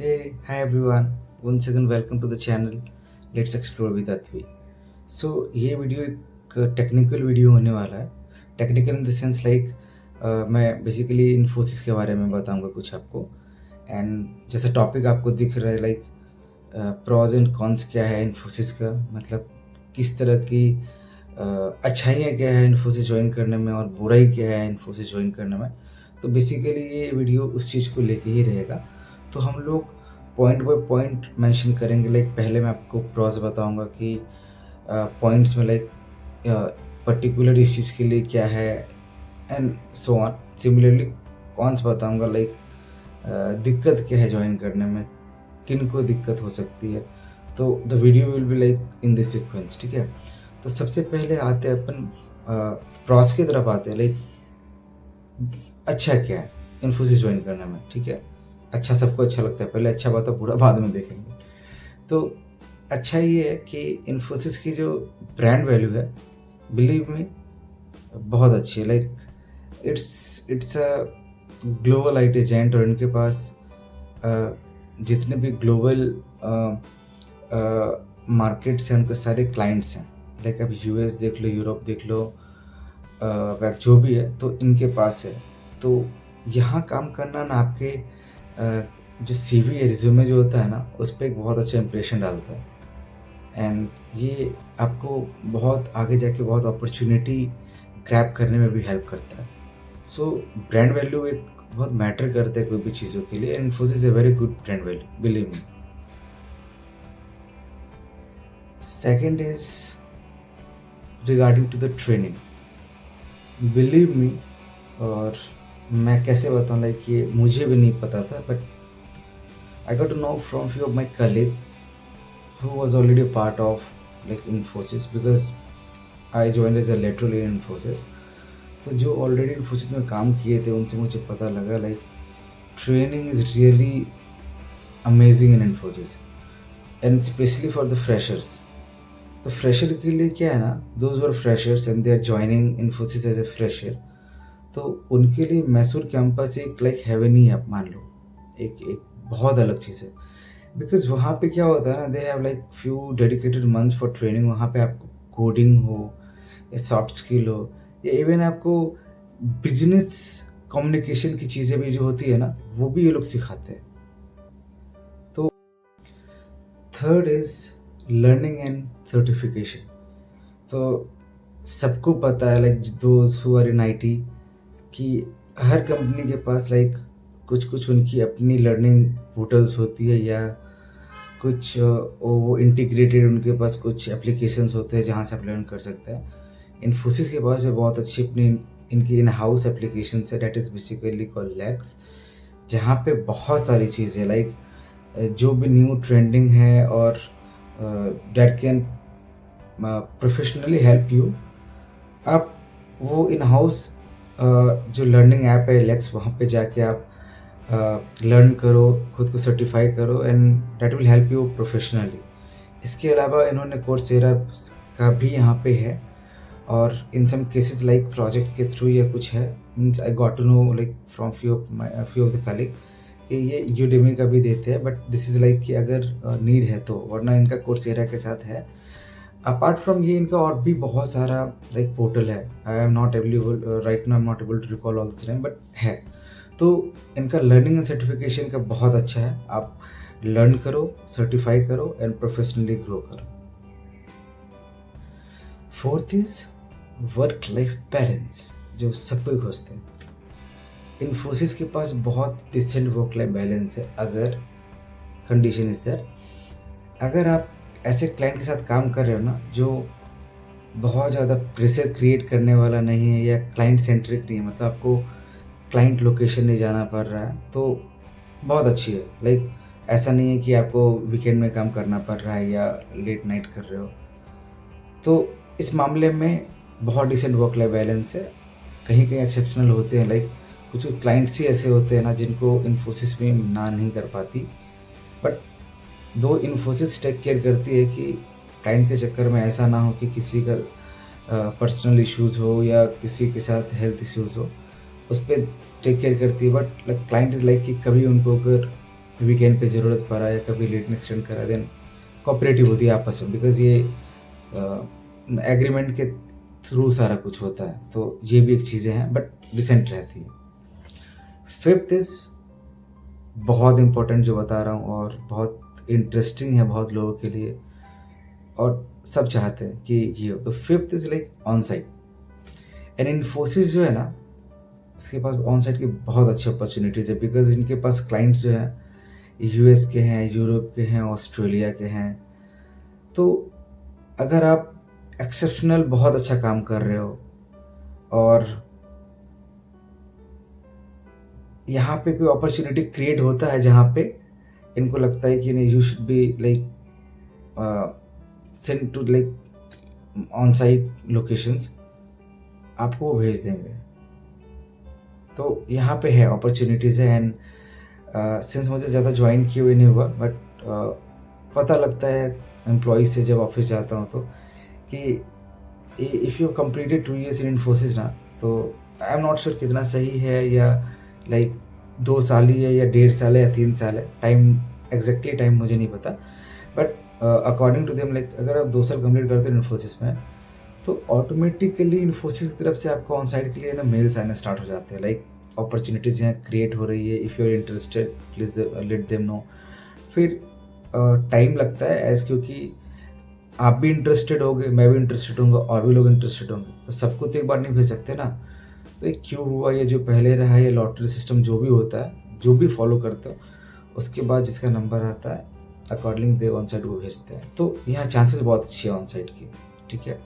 Hey, hi everyone. Once again, welcome to the channel. Let's explore with Atvi. ये video एक technical video होने वाला है. Technical in the sense like मैं basically Infosys के बारे में बताऊंगा कुछ आपको. एंड जैसा टॉपिक आपको दिख रहा है लाइक प्रॉज एंड कॉन्स क्या है इन्फोसिस का, मतलब किस तरह की अच्छाइयाँ क्या है इन्फोसिस ज्वाइन करने में और बुराई क्या है इन्फोसिस ज्वाइन करने में. तो बेसिकली ये वीडियो उस चीज़ को लेके ही रहेगा. तो हम लोग पॉइंट बाय पॉइंट मेंशन करेंगे. लाइक पहले मैं आपको प्रॉज बताऊंगा कि पॉइंट्स में लाइक पर्टिकुलर इस चीज़ के लिए क्या है and so on. Similarly cons बताऊंगा लाइक दिक्कत क्या है ज्वाइन करने में, किन को दिक्कत हो सकती है. तो the video will be like in this sequence, ठीक है. तो सबसे पहले आते हैं अपन प्रॉस की तरफ आते हैं. लाइक अच्छा क्या है इन्फोसिस ज्वाइन करने में, ठीक है. अच्छा सबको अच्छा लगता है, पहले अच्छा बात है, बुरा बाद में देखेंगे. तो अच्छा ये है कि इन्फोसिस की जो ब्रांड वैल्यू है, बिलीव मी, बहुत अच्छी है. Like it's a global IT agent और इनके पास जितने भी ग्लोबल मार्केट्स हैं उनके सारे क्लाइंट्स हैं. लाइक अब यूएस देख लो, यूरोप देख लो, जो भी है तो इनके पास है. तो यहाँ काम करना ना आपके जो सीवी है, रिज्यूमे जो होता है ना, उस पर एक बहुत अच्छा इंप्रेशन डालता है. एंड ये आपको बहुत आगे जाके बहुत अपॉर्चुनिटी ग्रैब करने में भी हेल्प करता है. सो ब्रांड वैल्यू एक बहुत मैटर करता है कोई भी चीज़ों के लिए. And Infosys is a very good brand value, believe me. Second is regarding to the training. Believe me, और मैं कैसे बताऊँ, लाइक ये मुझे भी नहीं पता था, but I got to know from few of my colleague who was already a part of like Infosys, because I joined as a lateral in Infosys. तो जो ऑलरेडी इन्फोसिस में काम किए थे उनसे मुझे पता लगा like training is really amazing in Infosys and specially for the freshers. तो फ्रेशर के लिए क्या है ना, those were freshers and they are joining Infosys as a fresher. तो उनके लिए मैसूर कैंपस एक लाइक हेवन ही, आप मान लो, एक बहुत अलग चीज़ है. बिकॉज वहाँ पे क्या होता है ना, they have like few dedicated months for training. वहाँ पे आपको कोडिंग हो या सॉफ्ट स्किल हो या इवन आपको बिजनेस कम्युनिकेशन की चीज़ें भी जो होती है ना, वो भी ये लोग सिखाते हैं. तो third is learning and certification. तो सबको पता है like those who are in IT कि हर कंपनी के पास लाइक कुछ कुछ उनकी अपनी लर्निंग पोर्टल्स होती है, या कुछ वो इंटीग्रेटेड उनके पास कुछ एप्लीकेशंस होते हैं जहाँ से आप लर्न कर सकते हैं. इन्फोसिस के पास जो बहुत अच्छी अपनी इनकी इन हाउस एप्लीकेशन है, that is basically called lakhs, जहाँ पे बहुत सारी चीज़ें लाइक जो भी न्यू ट्रेंडिंग है और date can professionally help you. आप वो इन हाउस जो लर्निंग ऐप है लेक्स, वहाँ पे जाके आप लर्न करो, खुद को सर्टिफाई करो, and that will help you professionally. इसके अलावा इन्होंने कोर्सेरा का भी यहाँ पे है, और in some cases like project के थ्रू या कुछ है, means I got to know like from few of the colleague कि ये यूडेमी का भी देते हैं. बट दिस इज़ लाइक कि अगर नीड है तो, वरना इनका कोर्सेरा के साथ है. अपार्ट फ्रॉम ये इनका और भी बहुत सारा लाइक पोर्टल है. I am not able right now, I am not able to recall all this name, but है. तो इनका लर्निंग एंड सर्टिफिकेशन का बहुत अच्छा है. आप लर्न करो, सर्टिफाई करो एंड प्रोफेशनली ग्रो करो. Fourth is work life balance, जो सब कोई खोजते हैं. इन्फोसिस के पास बहुत डिसेंट वर्क लाइफ बैलेंस है अगर कंडीशन इज देयर. अगर आप ऐसे क्लाइंट के साथ काम कर रहे हो ना जो बहुत ज़्यादा प्रेशर क्रिएट करने वाला नहीं है या क्लाइंट सेंट्रिक नहीं है, मतलब आपको क्लाइंट लोकेशन नहीं जाना पड़ रहा है, तो बहुत अच्छी है. लाइक ऐसा नहीं है कि आपको वीकेंड में काम करना पड़ रहा है या लेट नाइट कर रहे हो. तो इस मामले में बहुत डिसेंट वर्क लाइफ बैलेंस है. कहीं कहीं एक्सेप्शनल होते हैं, लाइक कुछ क्लाइंट्स ही ऐसे होते हैं ना जिनको इन्फोसिस में ना नहीं कर पाती. बट दो इन्फोसिस टेक केयर करती है कि क्लाइंट के चक्कर में ऐसा ना हो कि किसी का पर्सनल इश्यूज़ हो या किसी के साथ हेल्थ इश्यूज़ हो, उस पर टेक केयर करती है. बट क्लाइंट इज़ लाइक कि कभी उनको अगर वीकेंड पे ज़रूरत पड़ा या कभी लेट ने एक्सटेंड करा, देन कोऑपरेटिव होती है आपस में, बिकॉज़ ये एग्रीमेंट के थ्रू सारा कुछ होता है, तो ये भी एक चीज़ें हैं बट डिसेंट रहती है। फिफ्थ इज़ बहुत इम्पोर्टेंट जो बता रहा हूँ और बहुत इंटरेस्टिंग है बहुत लोगों के लिए और सब चाहते हैं कि ये हो। तो fifth is like on site. And Infosys जो है ना, इसके पास ऑन साइट की बहुत अच्छी अपॉर्चुनिटीज़ है, बिकॉज इनके पास क्लाइंट्स जो हैं यूएस के हैं, यूरोप के हैं, ऑस्ट्रेलिया के हैं। तो अगर आप एक्सेप्शनल बहुत अच्छा काम कर रहे हो और यहाँ पे कोई अपॉर्चुनिटी क्रिएट होता है जहाँ पे इनको लगता है कि नहीं, you should be like send to like on site locations, आपको वो भेज देंगे। तो यहाँ पे है अपॉर्चुनिटीज़ है। एंड सिंस मुझे ज़्यादा ज्वाइन किए हुए नहीं हुआ, बट पता लगता है एम्प्लॉय से जब ऑफिस जाता हूँ तो कि इफ़ यू कंप्लीटेड 2 years इन इन्फोसिस ना, तो आई एम नॉट श्योर कितना सही है, या लाइक 2 साल ही है या 1.5 साल है या 3 साल है, टाइम एग्जैक्टली टाइम मुझे नहीं पता। But according to them, like अगर आप 2 साल कंप्लीट करते हो इन्फोसिस में, तो ऑटोमेटिकली इन्फोसिस की तरफ से आपको ऑन साइट के लिए ना मेल्स आने स्टार्ट हो जाते हैं, लाइक अपॉर्चुनिटीज़ यहाँ क्रिएट हो रही है, if you are interested please let them know. फिर टाइम लगता है एज, क्योंकि आप भी इंटरेस्टेड होगे, मैं भी इंटरेस्टेड होंगे और भी लोग इंटरेस्टेड होंगे, तो सबको तो एक बार नहीं भेज सकते ना। तो एक क्यों हुआ, ये जो पहले रहा, ये लॉटरी सिस्टम जो भी होता है, जो भी फॉलो करते हो, उसके बाद जिसका नंबर आता है अकॉर्डिंग दे ऑन साइड वो भेजते हैं। तो यहाँ चांसेस बहुत अच्छी है ऑन साइड की, ठीक है।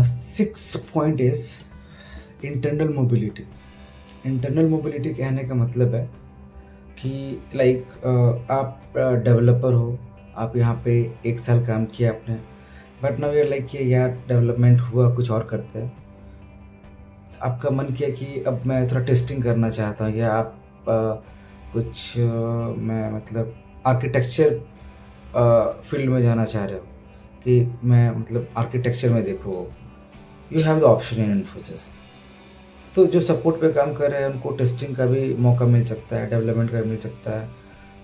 6 point is internal mobility. Internal mobility कहने का मतलब है कि लाइक आप डेवलपर हो, आप यहाँ पे 1 साल काम किया आपने, बट नाउ यूर लाइक कि यार डेवलपमेंट हुआ, कुछ और करते हैं। आपका मन किया कि अब मैं थोड़ा टेस्टिंग करना चाहता हूँ, या आप मैं मतलब आर्किटेक्चर फील्ड में जाना चाह रहे हो कि मैं मतलब आर्किटेक्चर में देखो, you have the option in Infosys. तो जो सपोर्ट पे काम कर रहे हैं उनको टेस्टिंग का भी मौका मिल सकता है, डेवलपमेंट का भी मिल सकता है,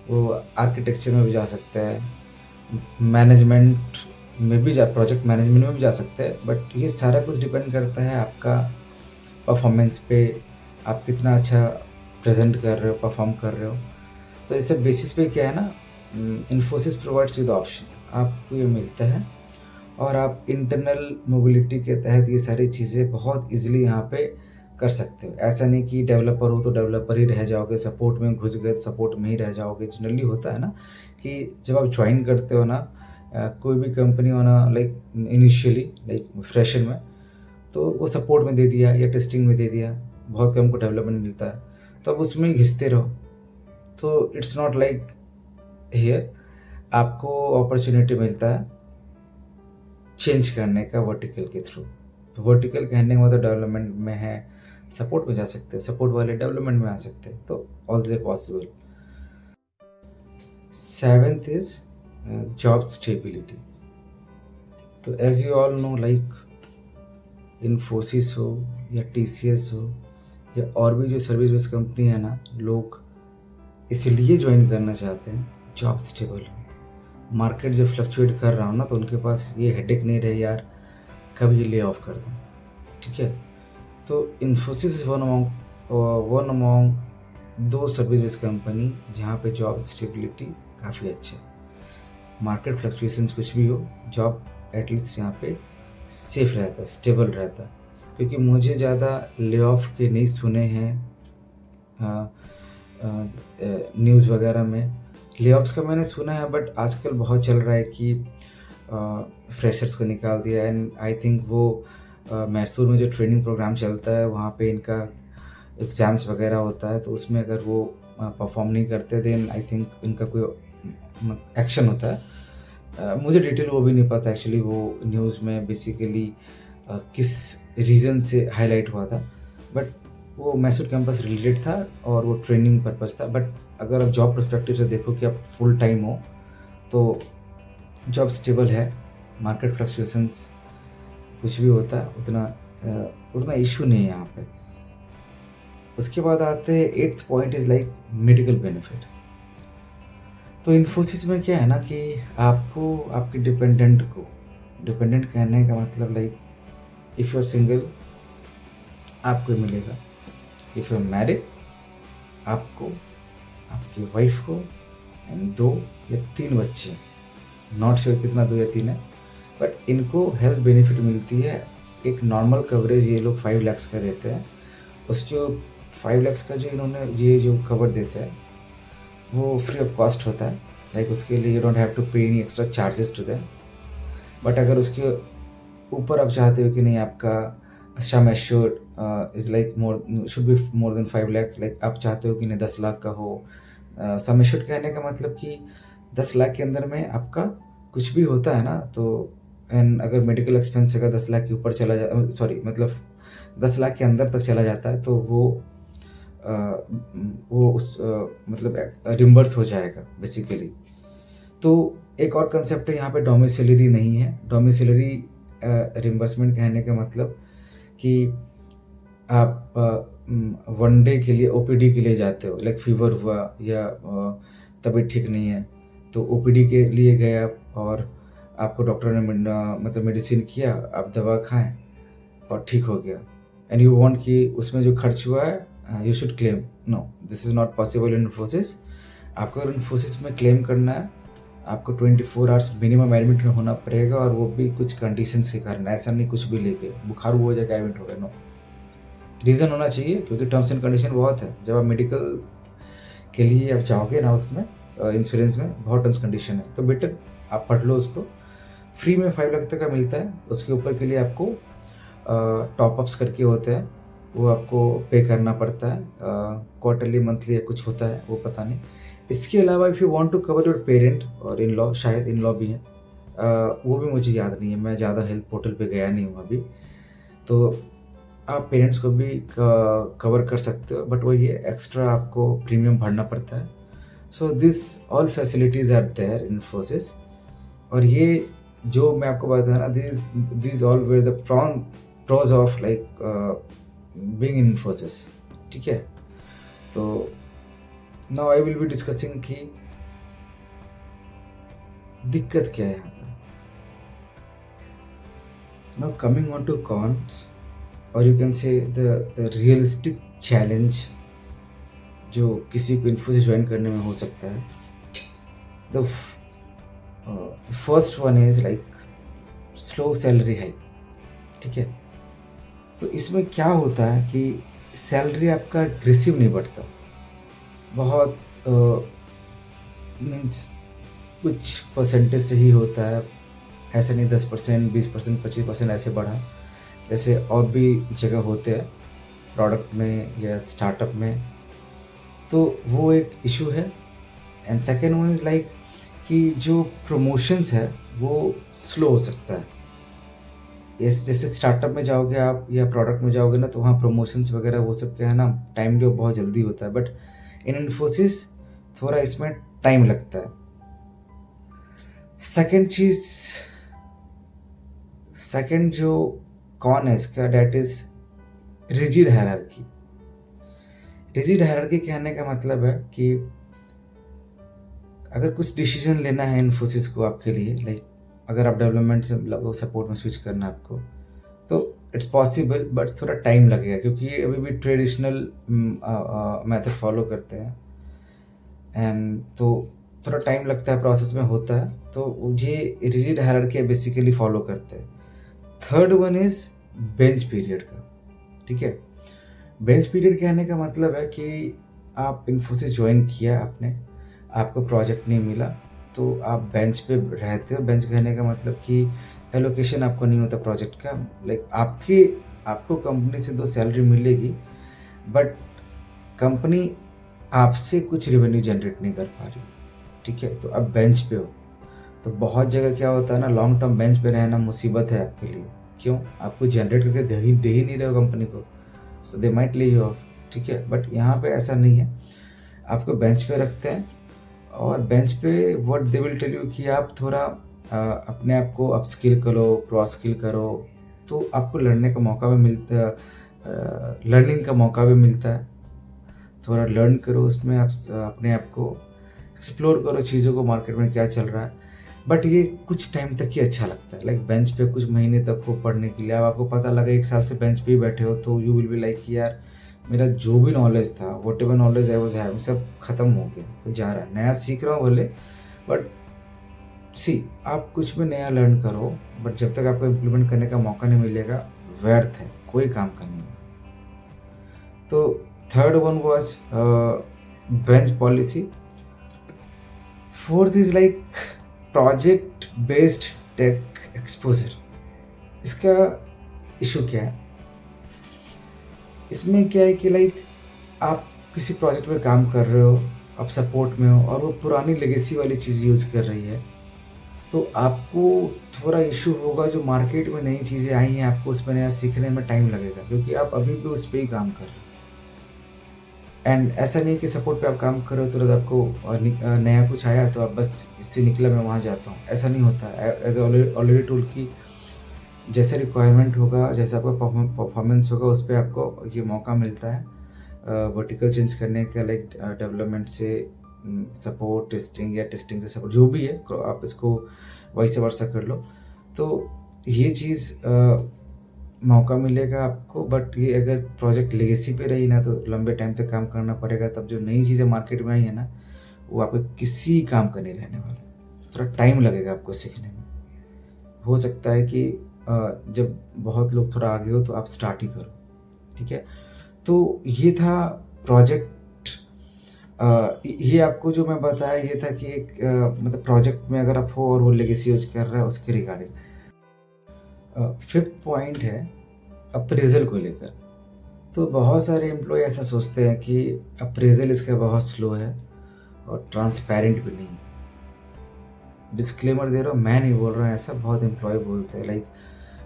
वो आर्किटेक्चर में भी जा सकते हैं, मैनेजमेंट में भी प्रोजेक्ट मैनेजमेंट में भी जा सकते हैं। बट ये सारा कुछ डिपेंड करता है आपका परफॉर्मेंस पे, आप कितना अच्छा प्रेजेंट कर रहे हो, परफॉर्म कर रहे हो। तो इस बेसिस पे क्या है ना, Infosys provides you the option, आपको ये मिलता है और आप इंटरनल मोबिलिटी के तहत ये सारी चीज़ें बहुत ईजिली यहाँ पे कर सकते हो। ऐसा नहीं कि डेवलपर हो तो डेवलपर ही रह जाओगे, सपोर्ट में घुस गए तो सपोर्ट में ही रह जाओगे। जनरली होता है ना कि जब आप ज्वाइन करते हो ना कोई भी कंपनी होना, लाइक इनिशियली लाइक फ्रेशर में, तो वो सपोर्ट में दे दिया या टेस्टिंग में दे दिया, बहुत कम को डेवलपमेंट मिलता है, तो अब उसमें ही घिसते रहो। तो इट्स नॉट लाइक हियर, आपको अपॉर्चुनिटी मिलता है चेंज करने का वर्टिकल के थ्रू। वर्टिकल कहने का मतलब डेवलपमेंट में है, सपोर्ट में जा सकते हैं, सपोर्ट वाले डेवलपमेंट में आ सकते हैं, तो all is possible. 7th is job stability. तो as you all know, like Infosys हो या टीसीएस हो या और भी जो सर्विस बेस्ड कंपनी है ना, लोग इसलिए ज्वाइन करना चाहते हैं जॉब स्टेबल हो। मार्केट जब फ्लक्चुएट कर रहा हो ना, तो उनके पास ये हेडेक नहीं रहे यार कब ये ले ऑफ कर दें, ठीक है। तो इन्फोसिस इज वन अमॉन्ग दो सर्विस बेस्ड कंपनी जहाँ पे जॉब स्टेबिलिटी काफ़ी अच्छा है। मार्केट फ्लक्चुएशंस कुछ भी हो, जॉब एटलीस्ट यहाँ पे सेफ रहता है, स्टेबल रहता है। क्योंकि मुझे ज़्यादा ले ऑफ के नहीं सुने हैं न्यूज़ वगैरह में। ले ऑफ्स का मैंने सुना है, बट आजकल बहुत चल रहा है कि फ्रेशर्स को निकाल दिया। एंड आई थिंक वो मैसूर में जो ट्रेनिंग प्रोग्राम चलता है वहाँ पे इनका एग्ज़ाम्स वगैरह होता है, तो उसमें अगर वो परफॉर्म नहीं करते देन आई थिंक इनका कोई एक्शन होता है। मुझे डिटेल वो भी नहीं पता एक्चुअली, वो न्यूज़ में बेसिकली किस रीज़न से हाईलाइट हुआ था, बट वो मैसूर कैंपस रिलेटेड था और वो ट्रेनिंग पर्पस था। बट अगर आप जॉब पर्सपेक्टिव से देखो कि आप फुल टाइम हो तो जॉब स्टेबल है, मार्केट फ्लक्चुएशंस कुछ भी होता है उतना इशू नहीं है यहाँ पे। उसके बाद आते हैं 8th point is like medical benefit. तो इन्फोसिस में क्या है ना कि आपको आपके डिपेंडेंट कहने का मतलब like if you are single आपको मिलेगा, इफ़ यू आर मैरिड आपको, आपकी वाइफ को, एंड 2 या 3 बच्चे, नॉट श्योर कितना 2 या 3 है, बट इनको हेल्थ बेनिफिट मिलती है। एक नॉर्मल कवरेज ये लोग 5 लाख का देते हैं, उसको 5 लाख का जो इन्होंने ये जो कवर देते हैं वो फ्री ऑफ कॉस्ट होता है। लाइक उसके लिए you don't have to pay any extra charges to them. But अगर उसके ऊपर आप चाहते हो कि नहीं आपका sum assured is like more should be more than 5 lakh, like आप चाहते हो कि नहीं 10 लाख का हो। सम एश्योर्ड कहने का मतलब कि 10 लाख के अंदर में आपका कुछ भी होता है ना, तो एंड अगर मेडिकल एक्सपेंस अगर 10 लाख के ऊपर चला जा सॉरी मतलब 10 लाख के अंदर तक चला जाता है तो वो उस मतलब रिम्बर्स हो जाएगा बेसिकली। तो एक और कंसेप्ट है यहाँ पे डोमिसिलरी नहीं है। डोमिसिलरी रिम्बर्समेंट कहने का मतलब कि आप 1 डे के लिए ओपीडी के लिए जाते हो, लाइक फीवर हुआ या तबीयत ठीक नहीं है तो ओपीडी के लिए गए आप और आपको डॉक्टर ने मतलब मेडिसिन किया, आप दवा खाएं और ठीक हो गया, एंड यू वांट कि उसमें जो खर्च हुआ है you should claim. No, this is not possible in Infosys. आपको अगर इन्फोसिस में क्लेम करना है आपको 24 आवर्स मिनिमम एडमिट में होना पड़ेगा, और वो भी कुछ कंडीशंस के कारण। ऐसा नहीं कुछ भी लेके बुखार हो जाएगा एडमिट हो गया, नो, रीज़न होना चाहिए, क्योंकि टर्म्स एंड कंडीशन बहुत है। जब आप मेडिकल के लिए आप जाओगे ना उसमें इंश्योरेंस में बहुत टर्म्स कंडीशन है, तो बेटर आप पढ़ लो उसको। फ्री में 5 लाख तक का मिलता है, उसके ऊपर के लिए आपको टॉप अप्स करके होते हैं, वो आपको पे करना पड़ता है, क्वार्टरली मंथली या कुछ होता है वो पता नहीं। इसके अलावा if you want to cover your parent or in law, शायद इन लॉ भी हैं, वो भी मुझे याद नहीं है, मैं ज़्यादा हेल्थ पोर्टल पे गया नहीं हूँ अभी, तो आप पेरेंट्स को भी कवर कर सकते हो, बट वो ये एक्स्ट्रा आपको प्रीमियम भरना पड़ता है। So this all facilities are there in Infosys. और ये जो मैं आपको बताया ना, this all were the pros of like being in Infosys, ठीक है। तो now I will be discussing कि दिक्कत क्या है यहाँ पर। Now coming on to cons, और you can say the realistic challenge जो किसी को इन्फोसिस ज्वाइन करने में हो सकता है। The first one is like slow salary hike, ठीक है। तो इसमें क्या होता है कि सैलरी आपका एग्रेसिव नहीं बढ़ता, बहुत मीन्स कुछ परसेंटेज से ही होता है, ऐसा नहीं 10%, 20%, 25% ऐसे बढ़ा जैसे और भी जगह होते हैं प्रोडक्ट में या स्टार्टअप में, तो वो एक इशू है। And second one is like कि जो प्रमोशंस है वो स्लो हो सकता है। जैसे स्टार्टअप में जाओगे आप या प्रोडक्ट में जाओगे ना, तो वहाँ प्रमोशंस वगैरह वो सब क्या है ना, टाइम जो बहुत जल्दी होता है, बट इन इन्फोसिस थोड़ा इसमें टाइम लगता है। सेकंड जो कौन है इसका, that is rigid hierarchy. Rigid hierarchy कहने का मतलब है कि अगर कुछ डिसीजन लेना है इन्फोसिस को आपके लिए, लाइक अगर आप डेवलपमेंट से सपोर्ट में स्विच करना आपको, तो इट्स पॉसिबल, बट थोड़ा टाइम लगेगा, क्योंकि ये अभी भी ट्रेडिशनल मेथड फॉलो करते हैं, एंड तो थोड़ा टाइम लगता है, प्रोसेस में होता है, तो ये रिजिड हायरार्की बेसिकली फॉलो करते हैं। Third one is bench period का, ठीक है। बेंच पीरियड कहने का मतलब है कि आप इन्फोसिस ज्वाइन किया आपने, आपको प्रोजेक्ट नहीं मिला, तो आप बेंच पे रहते हो। बेंच कहने का मतलब कि एलोकेशन आपको नहीं होता प्रोजेक्ट का, लाइक आपको कंपनी से 2 सैलरी मिलेगी, बट कंपनी आपसे कुछ रेवेन्यू जनरेट नहीं कर पा रही, ठीक है। तो आप बेंच पे हो, तो बहुत जगह क्या होता है ना, लॉन्ग टर्म बेंच पे रहना मुसीबत है आपके लिए। क्यों? आपको जनरेट करके दे ही नहीं रहे हो कंपनी को, तो दे माइट ले यू ऑफ, ठीक है। बट यहाँ पे ऐसा नहीं है, आपको बेंच पे रखते हैं, और बेंच पे what they will tell you कि आप थोड़ा अपने आप को अपस्किल करो, क्रॉस स्किल करो, तो आपको लड़ने का मौका भी मिलता है, लर्निंग का मौका भी मिलता है, थोड़ा लर्न करो, उसमें आप अपने आप को एक्सप्लोर करो चीज़ों को, मार्केट में क्या चल रहा है। बट ये कुछ टाइम तक ही अच्छा लगता है, लाइक बेंच पे कुछ महीने तक हो पढ़ने के लिए। अब आपको पता लगा 1 साल से बेंच पे ही बैठे हो, तो यू विल बी लाइक कि यार मेरा जो भी नॉलेज था, whatever knowledge I was having, सब खत्म हो गया, कुछ जा रहा है, नया सीख रहा हूँ भले, बट सी आप कुछ भी नया लर्न करो, बट जब तक आपको इम्प्लीमेंट करने का मौका नहीं मिलेगा, व्यर्थ है, कोई काम का नहीं है। तो third one was bench policy. Fourth is like project based take exposure. इसका इशू क्या है, इसमें क्या है कि लाइक आप किसी प्रोजेक्ट में काम कर रहे हो, आप सपोर्ट में हो, और वो पुरानी लेगेसी वाली चीज़ यूज़ कर रही है, तो आपको थोड़ा इशू होगा। जो मार्केट में नई चीज़ें आई हैं, आपको उसमें नया सीखने में टाइम लगेगा, क्योंकि आप अभी भी उस पर ही काम कर रहे हो। एंड ऐसा नहीं कि सपोर्ट पे आप काम कर रहे हो तुरंत आपको नया कुछ आया तो आप बस इससे निकला मैं वहाँ जाता हूँ, ऐसा नहीं होता। एज ऑलरेडी टूल की जैसे रिक्वायरमेंट होगा, जैसा आपका परफॉर्मेंस होगा, उस पर आपको ये मौका मिलता है वर्टिकल चेंज करने का, लाइक डेवलपमेंट से सपोर्ट, टेस्टिंग या टेस्टिंग से सपोर्ट, जो भी है आप इसको वैसे वर्षा कर लो। तो ये चीज़ मौका मिलेगा आपको। बट ये अगर प्रोजेक्ट लेगेसी पे रही ना, तो लंबे टाइम तक काम करना पड़ेगा। तब जो नई चीज़ें मार्केट में आई है ना, वो आपको किसी काम का नहीं रहने वाला, थोड़ा टाइम लगेगा आपको सीखने में। हो सकता है कि जब बहुत लोग थोड़ा आगे हो तो आप स्टार्ट ही करो, ठीक है। तो ये था प्रोजेक्ट, ये आपको जो मैं बताया ये था कि एक मतलब प्रोजेक्ट में अगर आप हो और वो लेगेसी यूज कर रहा है उसके रिगार्डिंग। फिफ्थ पॉइंट है अप्रेजल को लेकर। तो बहुत सारे एम्प्लॉय ऐसा सोचते हैं कि अप्रेजल इसका बहुत स्लो है और ट्रांसपेरेंट भी नहीं। डिस्क्लेमर दे रहा हूँ, मैं नहीं बोल रहा हूँ ऐसा, बहुत एम्प्लॉय बोलते हैं। लाइक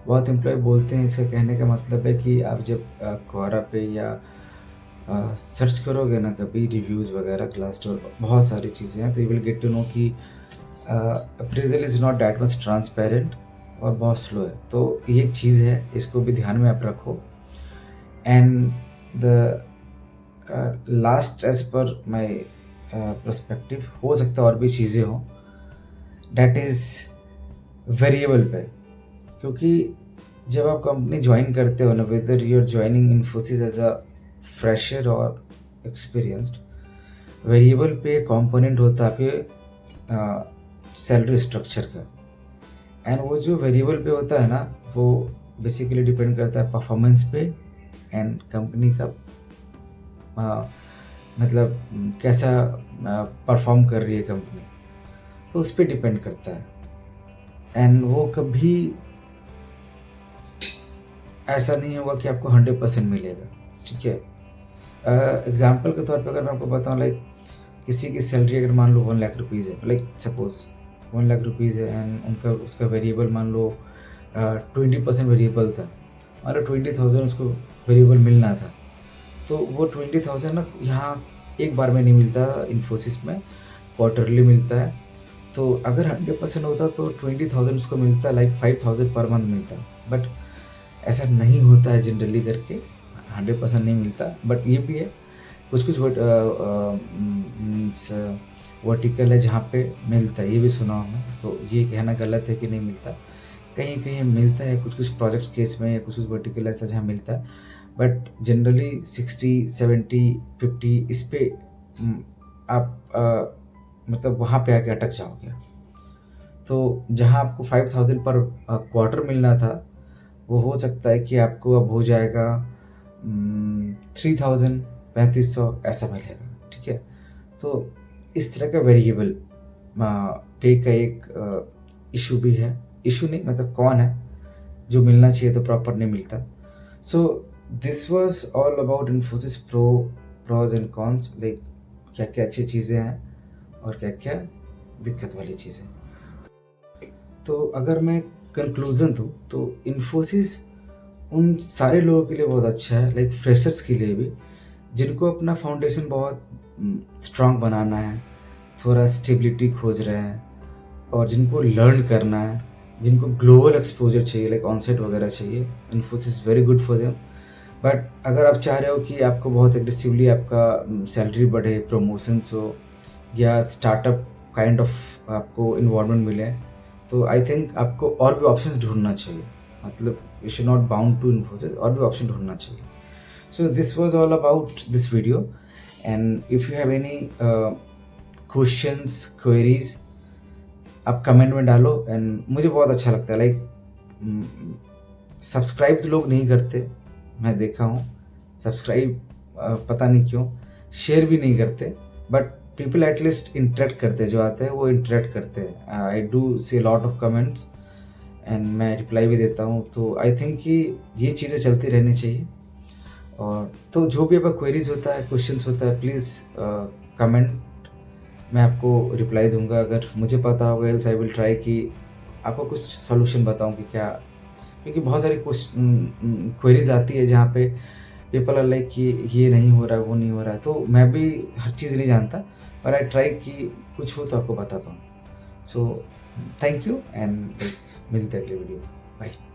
बहुत एम्प्लॉय बोलते हैं। इसका कहने का मतलब है कि आप जब क्वारा पे या सर्च करोगे ना कभी रिव्यूज़ वगैरह, ग्लासडोर, बहुत सारी चीज़ें हैं, तो you will get to know कि appraisal is not that much transparent और बहुत स्लो है। तो ये एक चीज़ है, इसको भी ध्यान में आप रखो। And the last as per my perspective, हो सकता है और भी चीज़ें हों, डैट इज़ वेरिएबल पे। क्योंकि जब आप कंपनी ज्वाइन करते हो ना, whether you are joining Infosys as a fresher or experienced, variable pay component होता है आपके सैलरी स्ट्रक्चर का। एंड वो जो वेरिएबल पे होता है ना, वो बेसिकली डिपेंड करता है परफॉर्मेंस पे एंड कंपनी का मतलब कैसा परफॉर्म कर रही है कंपनी, तो उस पर डिपेंड करता है। एंड वो कभी ऐसा नहीं होगा कि आपको 100% मिलेगा, ठीक है। एग्जाम्पल के तौर पे अगर मैं आपको बताऊँ, लाइक किसी की सैलरी अगर मान लो 1 लाख रुपीज़ है, लाइक सपोज 1 लाख रुपीज़ है, एंड उनका उसका वेरिएबल मान लो 20% वेरिएबल था, मान लो 20,000 उसको वेरिएबल मिलना था। तो वो 20,000 ना यहाँ एक बार में नहीं मिलता, इन्फोसिस में क्वार्टरली मिलता है। तो अगर 100% होता तो 20,000 उसको मिलता, लाइक 5,000 पर मंथ मिलता। बट ऐसा नहीं होता है जनरली करके, 100% नहीं मिलता। बट ये भी है, कुछ कुछ मीन्स वर्टिकल है जहाँ पे मिलता है, ये भी सुना हूँ मैं। तो ये कहना गलत है कि नहीं मिलता, कहीं कहीं मिलता है, कुछ कुछ प्रोजेक्ट्स केस में, या कुछ कुछ वर्टिकल ऐसा जहाँ मिलता है। बट जनरली 60, 70, 50 इस पे आप मतलब वहाँ पे आके अटक जाओगे। तो जहाँ आपको 5,000 पर क्वार्टर मिलना था, वो हो सकता है कि आपको अब हो जाएगा 3,000, 3,500 ऐसा मिलेगा, ठीक है। तो इस तरह का वेरिएबल पे का एक इशू भी है। इशू नहीं मतलब कौन है जो मिलना चाहिए तो प्रॉपर नहीं मिलता। So this was all about Infosys pros and cons, like क्या क्या अच्छी चीज़ें हैं और क्या क्या दिक्कत वाली चीज़ें। तो अगर मैं कंक्लूज़न दूँ तो इन्फोसिस उन सारे लोगों के लिए बहुत अच्छा है, लाइक फ्रेशर्स के लिए भी, जिनको अपना फाउंडेशन बहुत स्ट्रांग बनाना है, थोड़ा स्टेबिलिटी खोज रहे हैं, और जिनको लर्न करना है, जिनको ग्लोबल एक्सपोजर चाहिए, लाइक ऑनसाइट वगैरह चाहिए, Infosys very good for them. But अगर आप चाह रहे हो कि आपको बहुत एग्रेसिवली आपका सैलरी बढ़े, प्रमोशंस हो या स्टार्टअप काइंड ऑफ आपको इन्वायरमेंट मिले, तो आई थिंक आपको और भी ऑप्शंस ढूँढना चाहिए। मतलब you should not bound to Infosys, और भी ऑप्शन ढूँढना चाहिए। So this was all about this video, and if you have any questions, queries, आप कमेंट में डालो। एंड मुझे बहुत अच्छा लगता है, लाइक सब्सक्राइब तो लोग नहीं करते, मैं देखा हूँ। सब्सक्राइब पता नहीं क्यों, शेयर भी नहीं करते, बट पीपल एटलीस्ट इंटरेक्ट करते हैं, जो आते हैं वो इंटरेक्ट करते हैं। I do see lot of comments and मैं रिप्लाई भी देता हूँ। तो आई थिंक कि ये चीज़ें चलती रहनी चाहिए। और तो जो भी आपका क्वेरीज होता है, क्वेश्चंस होता है, प्लीज़ कमेंट, मैं आपको रिप्लाई दूंगा अगर मुझे पता होगा। एल्स आई विल ट्राई कि आपको कुछ सॉल्यूशन बताऊं कि क्या, क्योंकि बहुत सारी क्वेरीज आती है जहाँ पे पीपल आर लाइक कि ये नहीं हो रहा है, वो नहीं हो रहा है। तो मैं भी हर चीज़ नहीं जानता, पर आई ट्राई कि कुछ हो तो आपको बताता हूँ। सो थैंक यू, एंड मिलते हैं अगले वीडियो। बाय।